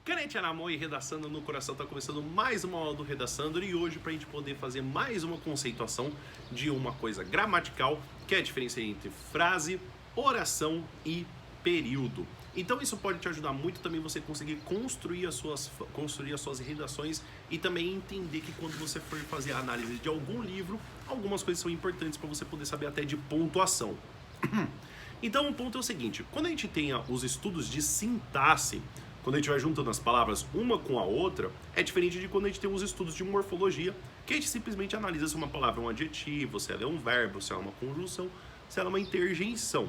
Canete na mão e Redaçando no coração, tá começando mais uma aula do Redaçando e hoje pra gente poder fazer mais uma conceituação de uma coisa gramatical, que é a diferença entre frase, oração e período. Então isso pode te ajudar muito também você conseguir construir as suas redações e também entender que quando você for fazer a análise de algum livro, algumas coisas são importantes para você poder saber até de pontuação. Então o ponto é o seguinte, quando a gente tem os estudos de sintaxe, quando a gente vai juntando as palavras uma com a outra, é diferente de quando a gente tem os estudos de morfologia, que a gente simplesmente analisa se uma palavra é um adjetivo, se ela é um verbo, se ela é uma conjunção, se ela é uma interjeição.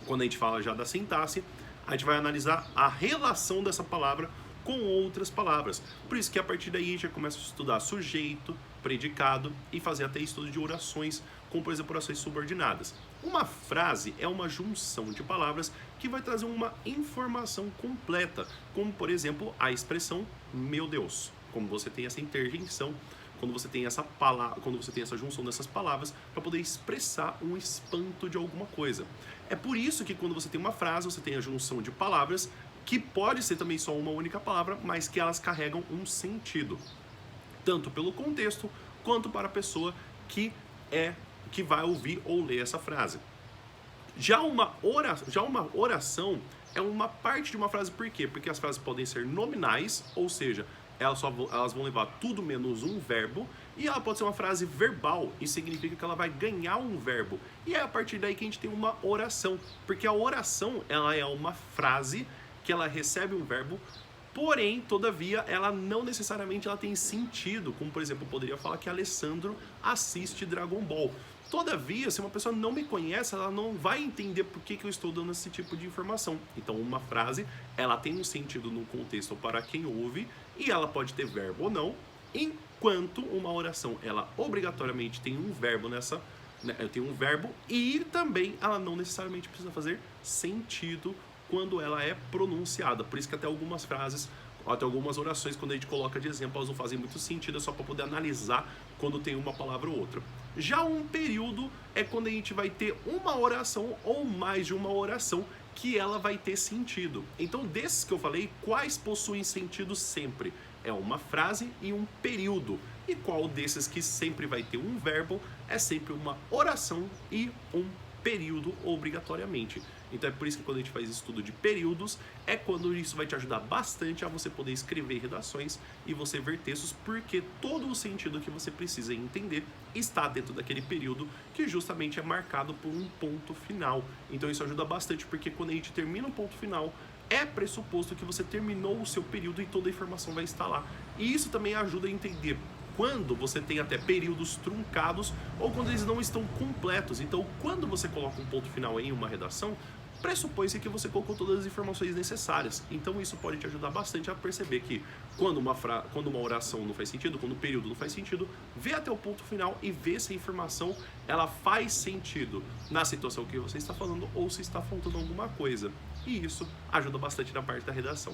Quando a gente fala já da sintaxe, a gente vai analisar a relação dessa palavra com outras palavras. Por isso que a partir daí a gente já começa a estudar sujeito, predicado e fazer até estudo de orações, como por exemplo orações subordinadas. Uma frase é uma junção de palavras que vai trazer uma informação completa, como por exemplo a expressão meu Deus. Como você tem essa interjeição, quando você tem essa palavra, quando você tem essa junção dessas palavras para poder expressar um espanto de alguma coisa. É por isso que quando você tem uma frase, você tem a junção de palavras que pode ser também só uma única palavra, mas que elas carregam um sentido, tanto pelo contexto quanto para a pessoa que vai ouvir ou ler essa frase. Já uma oração é uma parte de uma frase, por quê? Porque as frases podem ser nominais, ou seja, elas vão levar tudo menos um verbo, e ela pode ser uma frase verbal, isso significa que ela vai ganhar um verbo. E é a partir daí que a gente tem uma oração, porque a oração ela é uma frase que ela recebe um verbo, porém, todavia, ela não necessariamente ela tem sentido, como por exemplo, eu poderia falar que Alessandro assiste Dragon Ball. Todavia, se uma pessoa não me conhece, ela não vai entender por que eu estou dando esse tipo de informação. Então, uma frase, ela tem um sentido no contexto para quem ouve, e ela pode ter verbo ou não, enquanto uma oração, ela obrigatoriamente tem um verbo tem um verbo, e também ela não necessariamente precisa fazer sentido quando ela é pronunciada. Por isso que até algumas frases, até algumas orações, quando a gente coloca de exemplo, elas não fazem muito sentido, é só para poder analisar quando tem uma palavra ou outra. Já um período é quando a gente vai ter uma oração ou mais de uma oração que ela vai ter sentido. Então, desses que eu falei, quais possuem sentido sempre? É uma frase e um período. E qual desses que sempre vai ter um verbo é sempre uma oração e um período obrigatoriamente. Então é por isso que quando a gente faz estudo de períodos, é quando isso vai te ajudar bastante a você poder escrever redações e você ver textos, porque todo o sentido que você precisa entender está dentro daquele período que justamente é marcado por um ponto final. Então isso ajuda bastante, porque quando a gente termina um ponto final, é pressuposto que você terminou o seu período e toda a informação vai estar lá. E isso também ajuda a entender quando você tem até períodos truncados ou quando eles não estão completos. Então, quando você coloca um ponto final em uma redação, pressupõe-se que você colocou todas as informações necessárias. Então, isso pode te ajudar bastante a perceber que quando uma oração não faz sentido, quando o período não faz sentido, vê até o ponto final e vê se a informação ela faz sentido na situação que você está falando ou se está faltando alguma coisa. E isso ajuda bastante na parte da redação.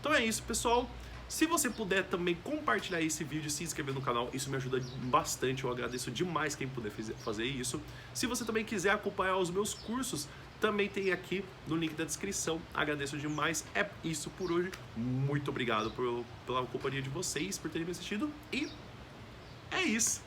Então é isso, pessoal. Se você puder também compartilhar esse vídeo, se inscrever no canal, isso me ajuda bastante, eu agradeço demais quem puder fazer isso. Se você também quiser acompanhar os meus cursos, também tem aqui no link da descrição, agradeço demais. É isso por hoje, muito obrigado pela companhia de vocês, por terem me assistido e é isso.